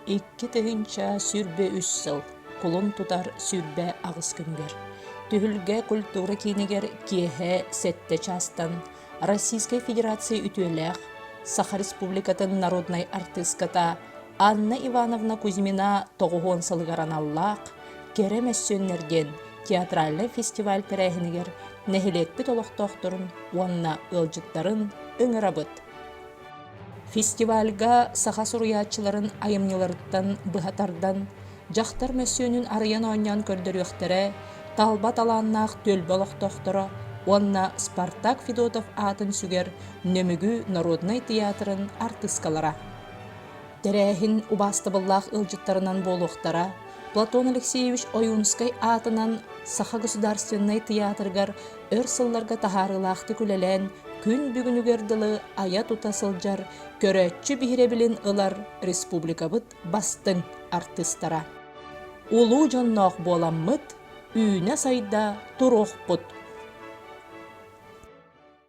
Икки тыгынча сүрбе үс сыл, кулун тутар сүрбе агыс күнгер. Түһүлгэ культура кинигер киэһэ сетте частан Российской Федерации үтүөлээх Саха Республикатын народной артистката Анна Ивановна Кузьмина тоҕуһуон сылыгаран аллаах, керем өссөннерден театральный фестиваль тәрәһинигер нэһилиэкпит олохтоохторун уонна ылдьыттарын ыҥырабыт. Фестивальга саха суруяачыларын айымныларыттан быһатардан, жахтар мөссөөнүн арыйан оонньоон көрдөрүөхтэрэ, талбат алааннаах төлбө олохтоохторо, уонна Спартак Федотов аатын сүгер нөмүгү Народный театрын артисткалара. Тәрәһин убастыбыллаах ылдьыттарынан буолуохтара, Платон Алексеевич Оюнскай аатынан Саха государственный театргар өр сылларга тахарылаахты күлэлэн, күн бүгүнүгердылы ая тута сылдьар көрөччү биһиребилин ылар республикабыт бастың артистара. Улуу дьонноох буоламмыт, үүнэ сайда туруохпут